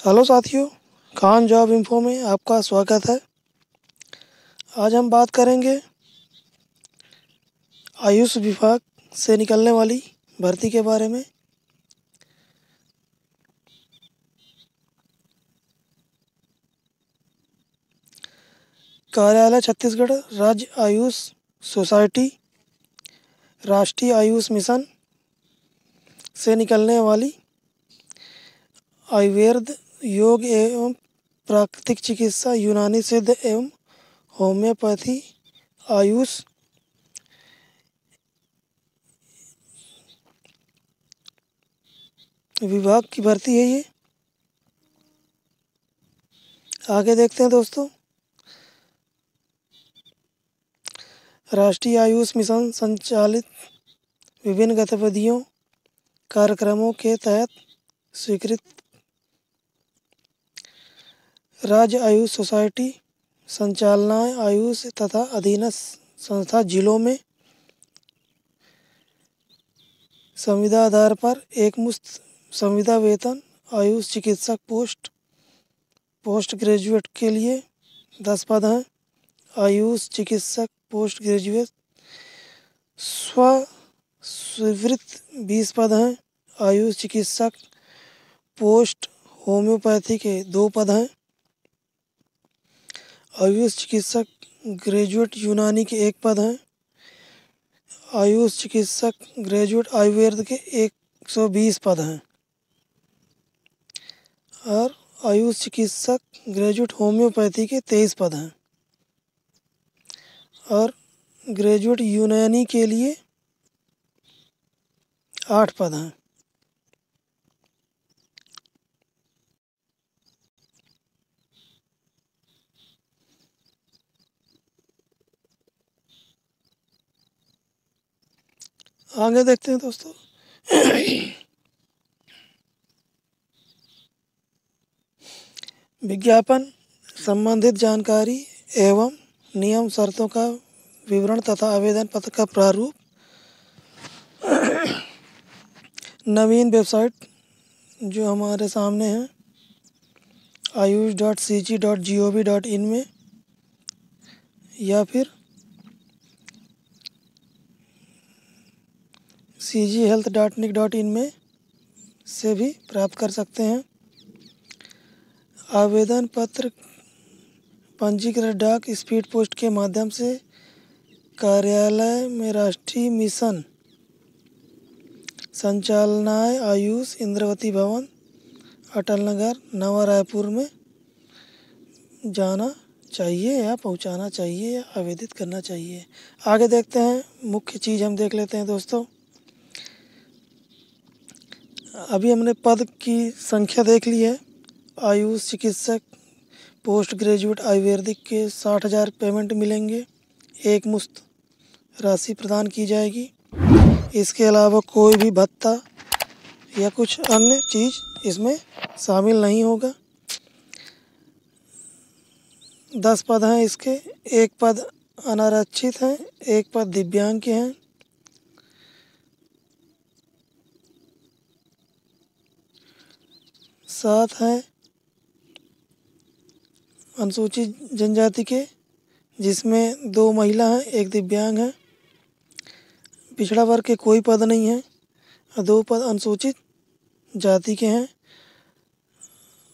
Hello साथियों, Khan job info में आपका स्वागत है। आज हम बात करेंगे आयुष विभाग से निकलने वाली भर्ती के बारे में। कार्यालय छत्तीसगढ़ राज्य आयुष सोसाइटी, राष्ट्रीय आयुष मिशन से निकलने वाली आयुर्वेद, योग एवं प्राकृतिक चिकित्सा, यूनानी सिद्ध एवं होम्योपैथी, आयुष विभाग की भर्ती है ये। आगे देखते हैं दोस्तों। राष्ट्रीय आयुष मिशन संचालित विभिन्न गतिविधियों कार्यक्रमों के तहत स्वीकृत राज्य आयुष सोसाइटी संचालनाएं आयुष तथा अधीनस्थ संस्था जिलों में संविदा आधार पर एकमुश्त संविदा वेतन आयुष चिकित्सक पोस्ट ग्रेजुएट के लिए 10 पद हैं। आयुष चिकित्सक पोस्ट ग्रेजुएट स्ववृत्त 20 पद हैं। आयुष चिकित्सक पोस्ट होम्योपैथी के 2 पद हैं। आयुष चिकित्सक ग्रेजुएट यूनानी के 1 पद हैं। आयुष चिकित्सक ग्रेजुएट आयुर्वेद के 120 पद हैं और आयुष चिकित्सक ग्रेजुएट होम्योपैथी के 23 पद हैं और ग्रेजुएट यूनानी के लिए 8 पद हैं। आगे देखते हैं दोस्तों। विज्ञापन संबंधित जानकारी एवं नियम शर्तों का विवरण तथा आवेदन पत्र का प्रारूप नवीन वेबसाइट जो हमारे सामने है ayush.cg.gov.in में या फिर cghealth.nic.in में से भी प्राप्त कर सकते हैं। आवेदन पत्र पंजीकृत डाक स्पीड पोस्ट के माध्यम से कार्यालय में राष्ट्रीय मिशन संचालनाय आयुष इंद्रावती भवन अटल नगर नवा रायपुर में जाना चाहिए या पहुंचाना चाहिए या आवेदित करना चाहिए। आगे देखते हैं। मुख्य चीज़ हम देख लेते हैं दोस्तों। अभी हमने पद की संख्या देख ली है। आयुष चिकित्सक पोस्ट ग्रेजुएट आयुर्वेदिक के 60,000 पेमेंट मिलेंगे। एक मुश्त राशि प्रदान की जाएगी। इसके अलावा कोई भी भत्ता या कुछ अन्य चीज़ इसमें शामिल नहीं होगा। 10 पद हैं इसके। 1 पद अनारक्षित हैं, 1 पद दिव्यांग के हैं। सात हैं अनुसूचित जनजाति के, जिसमें 2 महिला हैं, 1 दिव्यांग है। पिछड़ा वर्ग के कोई पद नहीं है और 2 पद अनुसूचित जाति के हैं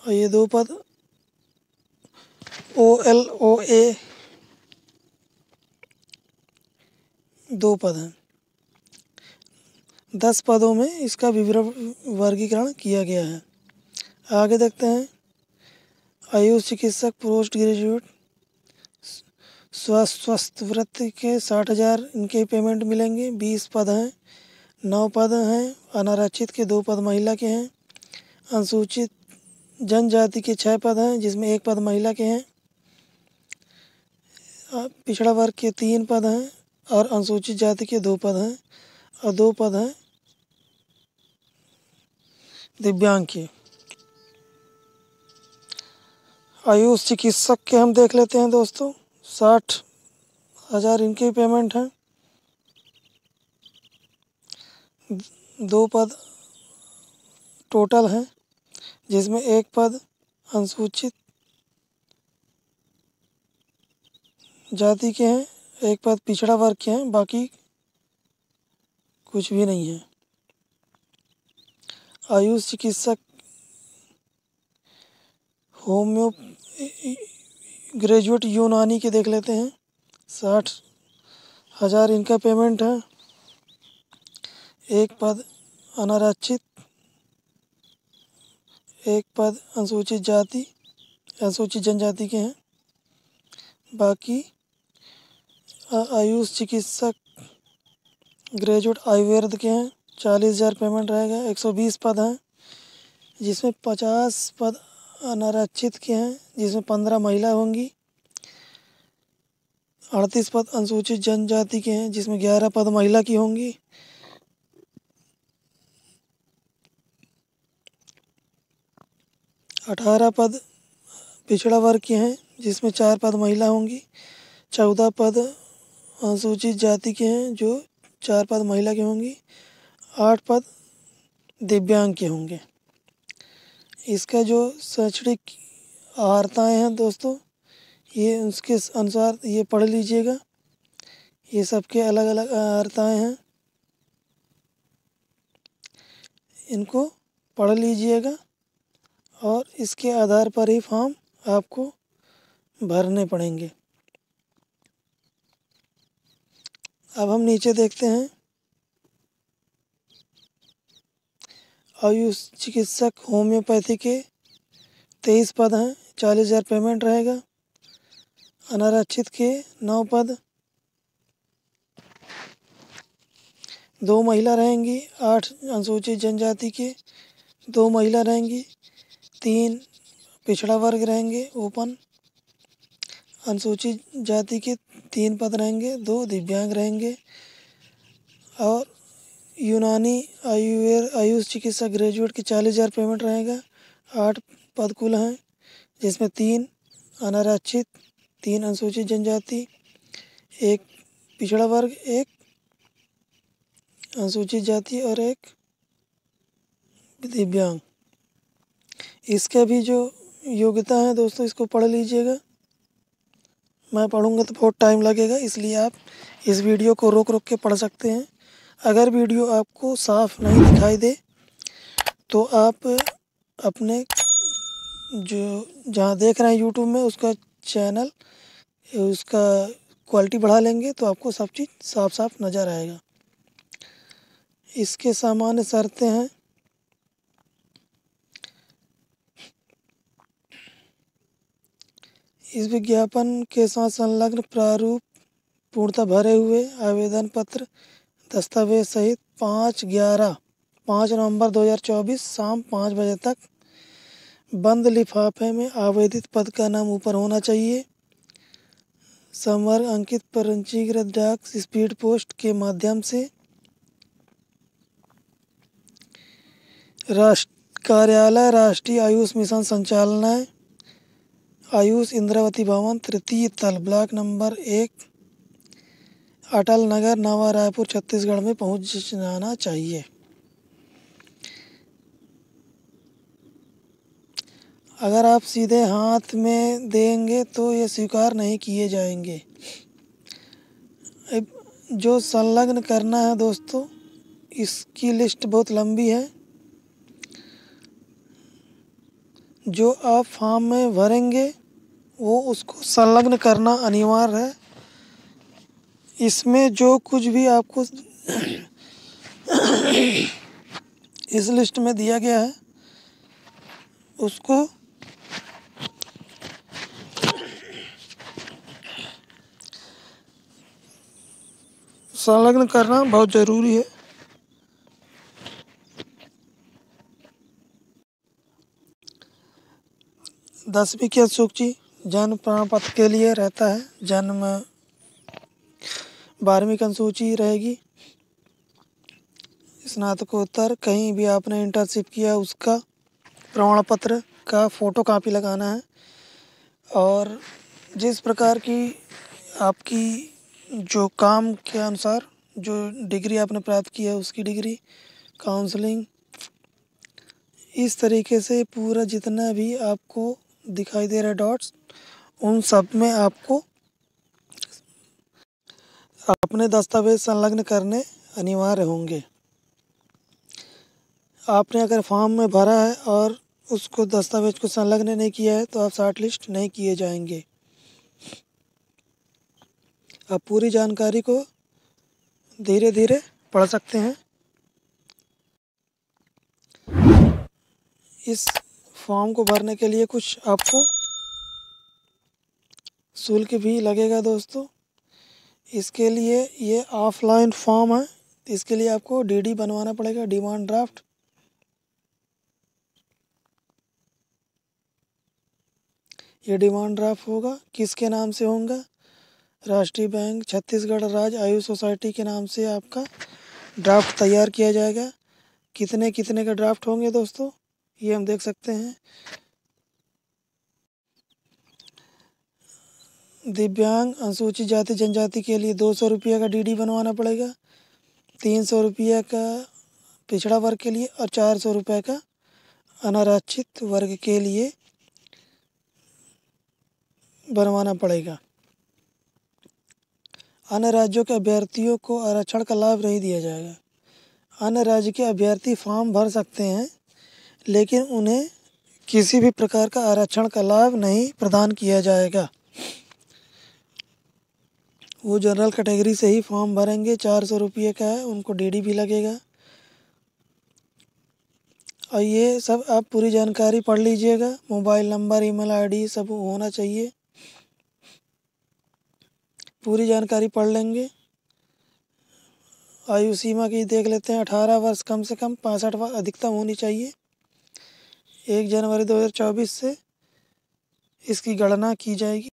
और ये 2 पद OLOA 2 पद हैं। 10 पदों में इसका विवरण वर्गीकरण किया गया है। आगे देखते हैं। आयुष चिकित्सक पोस्ट ग्रेजुएट स्ववृत्ति के 60,000 इनके पेमेंट मिलेंगे। 20 पद हैं। 9 पद हैं अनारक्षित के, 2 पद महिला के हैं। अनुसूचित जनजाति के 6 पद हैं, जिसमें 1 पद महिला के हैं। पिछड़ा वर्ग के 3 पद हैं और अनुसूचित जाति के 2 पद हैं और 2 पद हैं दिव्यांग के। आयुष चिकित्सक के हम देख लेते हैं दोस्तों। 60,000 इनकी पेमेंट है। 2 पद टोटल हैं, जिसमें 1 पद अनुसूचित जाति के हैं, एक पद पिछड़ा वर्ग के हैं, बाकी कुछ भी नहीं है। आयुष चिकित्सक होम्यो ग्रेजुएट यूनानी के देख लेते हैं। 60,000 इनका पेमेंट है। एक पद अनारक्षित, एक पद अनुसूचित जनजाति के हैं। बाकी आयुष चिकित्सक ग्रेजुएट आयुर्वेद के हैं। 40,000 पेमेंट रहेगा। 120 पद हैं, जिसमें 50 पद अनारक्षित के हैं, जिसमें 15 महिला होंगी। 38 पद अनुसूचित जनजाति के हैं, जिसमें 11 पद महिला की होंगी। 18 पद पिछड़ा वर्ग के हैं, जिसमें 4 पद महिला होंगी। 14 पद अनुसूचित जाति के हैं, जो 4 पद महिला के होंगी। 8 पद दिव्यांग के होंगे। इसका जो शैक्षणिक अर्हताएँ हैं दोस्तों, ये उसके अनुसार ये पढ़ लीजिएगा। ये सबके अलग अलग अर्हताएँ हैं, इनको पढ़ लीजिएगा और इसके आधार पर ही फॉर्म आपको भरने पड़ेंगे। अब हम नीचे देखते हैं। आयुष चिकित्सक होम्योपैथी के 23 पद हैं। 40,000 पेमेंट रहेगा। अनारक्षित के 9 पद, 2 महिला रहेंगी। 8 अनुसूचित जनजाति के 2 महिला रहेंगी। 3 पिछड़ा वर्ग रहेंगे ओपन। अनुसूचित जाति के 3 पद रहेंगे। 2 दिव्यांग रहेंगे। और यूनानी आयुष चिकित्सा ग्रेजुएट के 40,000 पेमेंट रहेगा। 8 पद कुल हैं, जिसमें 3 अनारक्षित, 3 अनुसूचित जनजाति, 1 पिछड़ा वर्ग, 1 अनुसूचित जाति और 1 दिव्यांग। इसका भी जो योग्यता है दोस्तों, इसको पढ़ लीजिएगा। मैं पढ़ूंगा तो बहुत टाइम लगेगा, इसलिए आप इस वीडियो को रोक रोक के पढ़ सकते हैं। अगर वीडियो आपको साफ नहीं दिखाई दे तो आप अपने जो जहाँ देख रहे हैं यूट्यूब में, उसका चैनल, उसका क्वालिटी बढ़ा लेंगे तो आपको सब चीज़ साफ साफ नज़र आएगा। इसके सामान्य शर्तें हैं। इस विज्ञापन के साथ संलग्न प्रारूप पूर्णतः भरे हुए आवेदन पत्र दस्तावेज सहित 5 नवंबर 2024 शाम 5 बजे तक बंद लिफाफे में आवेदित पद का नाम ऊपर होना चाहिए। संवर्ग अंकित पंजीकृत डाक स्पीड पोस्ट के माध्यम से कार्यालय राष्ट्रीय आयुष मिशन संचालनालय, आयुष इंद्रावती भवन, 3य तल, ब्लॉक नंबर 1, अटल नगर, नवा रायपुर, छत्तीसगढ़ में पहुंच जाना चाहिए। अगर आप सीधे हाथ में देंगे तो ये स्वीकार नहीं किए जाएंगे। जो संलग्न करना है दोस्तों, इसकी लिस्ट बहुत लंबी है। जो आप फॉर्म में भरेंगे वो उसको संलग्न करना अनिवार्य है। इसमें जो कुछ भी आपको इस लिस्ट में दिया गया है उसको संलग्न करना बहुत ज़रूरी है। दसवीं की अनुसूची जन्म प्रमाण पत्र के लिए रहता है। जन्म 12वीं की अनुसूची रहेगी। स्नातकोत्तर कहीं भी आपने इंटर्नशिप किया उसका प्रमाण पत्र का फ़ोटो कापी लगाना है। और जिस प्रकार की आपकी जो काम के अनुसार जो डिग्री आपने प्राप्त की है उसकी डिग्री, काउंसलिंग, इस तरीके से पूरा जितना भी आपको दिखाई दे रहे डॉट्स, उन सब में आपको अपने दस्तावेज संलग्न करने अनिवार्य होंगे। आपने अगर फॉर्म में भरा है और उसको दस्तावेज को संलग्न नहीं किया है तो आप शॉर्ट लिस्ट नहीं किए जाएंगे। आप पूरी जानकारी को धीरे धीरे पढ़ सकते हैं। इस फॉर्म को भरने के लिए कुछ आपको शुल्क भी लगेगा दोस्तों। इसके लिए ये ऑफलाइन फॉर्म है, इसके लिए आपको डीडी बनवाना पड़ेगा, डिमांड ड्राफ्ट। ये डिमांड ड्राफ्ट होगा, किसके नाम से होगा? राष्ट्रीय बैंक छत्तीसगढ़ राज्य आयुष सोसाइटी के नाम से आपका ड्राफ्ट तैयार किया जाएगा। कितने कितने का ड्राफ्ट होंगे दोस्तों, ये हम देख सकते हैं। दिव्यांग अनुसूचित जाति जनजाति के लिए 200 रुपये का डीडी बनवाना पड़ेगा, 300 रुपये का पिछड़ा वर्ग के लिए और 400 रुपये का अनारक्षित वर्ग के लिए बनवाना पड़ेगा। अन्य राज्यों के अभ्यर्थियों को आरक्षण का लाभ नहीं दिया जाएगा। अन्य राज्य के अभ्यर्थी फॉर्म भर सकते हैं, लेकिन उन्हें किसी भी प्रकार का आरक्षण का लाभ नहीं प्रदान किया जाएगा। वो जनरल कैटेगरी से ही फॉर्म भरेंगे। 400 रुपये का है, उनको डीडी भी लगेगा। और ये सब आप पूरी जानकारी पढ़ लीजिएगा। मोबाइल नंबर, ईमेल आईडी सब होना चाहिए। पूरी जानकारी पढ़ लेंगे। आयु सीमा की देख लेते हैं। 18 वर्ष कम से कम, 65 वर्ष अधिकतम होनी चाहिए। 1 जनवरी 2024 से इसकी गणना की जाएगी।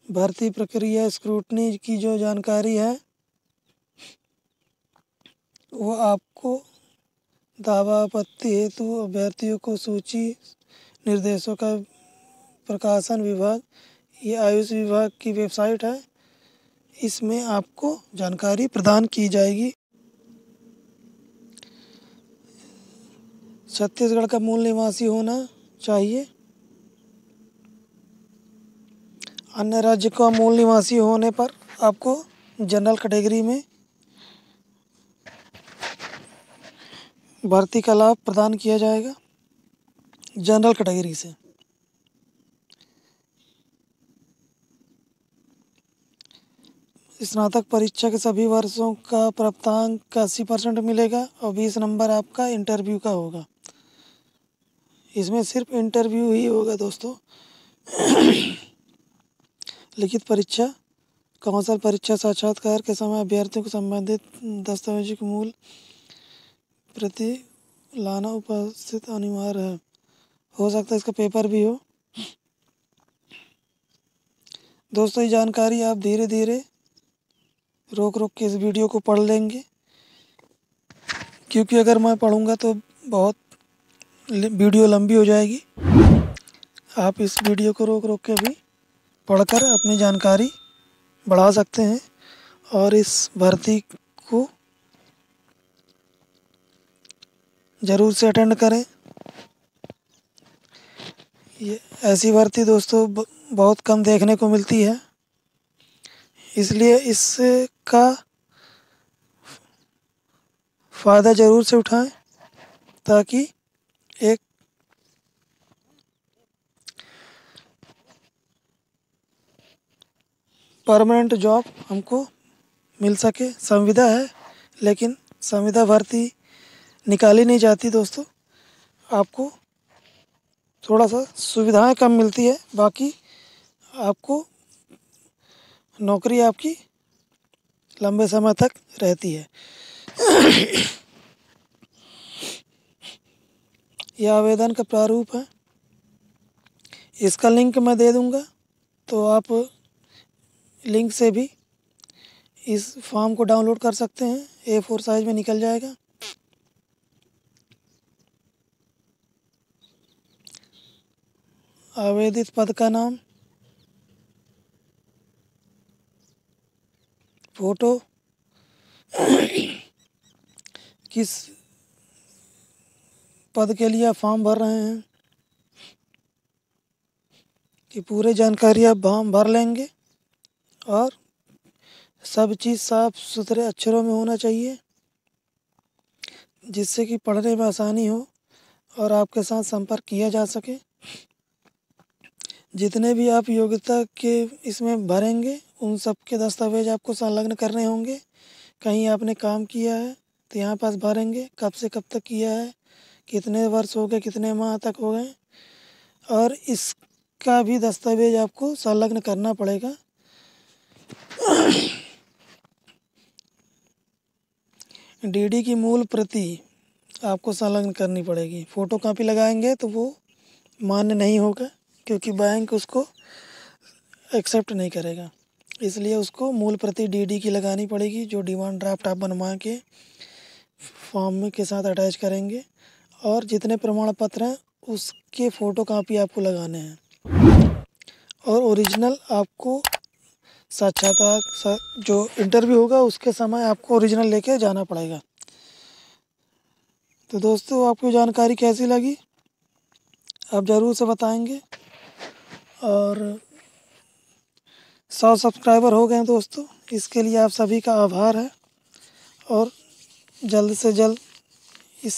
भर्ती प्रक्रिया स्क्रूटनी की जो जानकारी है वो आपको दावा आपत्ति हेतु अभ्यर्थियों को सूची निर्देशों का प्रकाशन विभाग, ये आयुष विभाग की वेबसाइट है, इसमें आपको जानकारी प्रदान की जाएगी। छत्तीसगढ़ का मूल निवासी होना चाहिए। अन्य राज्य का मूल निवासी होने पर आपको जनरल कैटेगरी में भर्ती का लाभ प्रदान किया जाएगा, जनरल कैटेगरी से। स्नातक परीक्षा के सभी वर्षों का प्राप्तांक 80% मिलेगा और 20 नंबर आपका इंटरव्यू का होगा। इसमें सिर्फ इंटरव्यू ही होगा दोस्तों। लिखित परीक्षा, कौशल परीक्षा साक्षात्कार के समय अभ्यर्थियों को संबंधित दस्तावेजों की मूल प्रति लाना उपस्थित अनिवार्य है। हो सकता है इसका पेपर भी हो। दोस्तों ये जानकारी आप धीरे धीरे रोक रोक के इस वीडियो को पढ़ लेंगे, क्योंकि अगर मैं पढ़ूंगा तो बहुत वीडियो लंबी हो जाएगी। आप इस वीडियो को रोक रोक के भी पढ़कर अपनी जानकारी बढ़ा सकते हैं और इस भर्ती को ज़रूर से अटेंड करें। ये ऐसी भर्ती दोस्तों बहुत कम देखने को मिलती है, इसलिए इसका फ़ायदा ज़रूर से उठाएं ताकि एक परमानेंट जॉब हमको मिल सके। संविदा है, लेकिन संविदा भर्ती निकाली नहीं जाती दोस्तों। आपको थोड़ा सा सुविधाएं कम मिलती है, बाकी आपको नौकरी आपकी लंबे समय तक रहती है। यह आवेदन का प्रारूप है, इसका लिंक मैं दे दूंगा, तो आप लिंक से भी इस फॉर्म को डाउनलोड कर सकते हैं। A4 साइज में निकल जाएगा। आवेदित पद का नाम, फोटो, किस पद के लिए आप फॉर्म भर रहे हैं, कि पूरी जानकारी आप भर लेंगे और सब चीज़ साफ सुथरे अक्षरों में होना चाहिए, जिससे कि पढ़ने में आसानी हो और आपके साथ संपर्क किया जा सके। जितने भी आप योग्यता के इसमें भरेंगे उन सब के दस्तावेज आपको संलग्न करने होंगे। कहीं आपने काम किया है तो यहाँ पास भरेंगे, कब से कब तक किया है, कितने वर्ष हो गए, कितने माह तक हो गए, और इसका भी दस्तावेज आपको संलग्न करना पड़ेगा। डीडी की मूल प्रति आपको संलग्न करनी पड़ेगी। फ़ोटोकॉपी लगाएंगे तो वो मान्य नहीं होगा, क्योंकि बैंक उसको एक्सेप्ट नहीं करेगा। इसलिए उसको मूल प्रति डीडी की लगानी पड़ेगी, जो डिमांड ड्राफ्ट आप बनवा के फॉर्म में के साथ अटैच करेंगे। और जितने प्रमाण पत्र हैं उसके फ़ोटोकॉपी आपको लगाने हैं। और ओरिजिनल आपको साक्षात्कार जो इंटरव्यू होगा उसके समय आपको ओरिजिनल लेके जाना पड़ेगा। तो दोस्तों, आपको जानकारी कैसी लगी आप ज़रूर से बताएंगे। और 100 सब्सक्राइबर हो गए हैं दोस्तों, इसके लिए आप सभी का आभार है। और जल्द से जल्द इस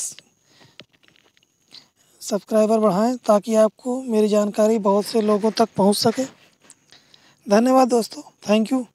सब्सक्राइबर बढ़ाएं ताकि आपको मेरी जानकारी बहुत से लोगों तक पहुंच सके। धन्यवाद दोस्तों, थैंक यू।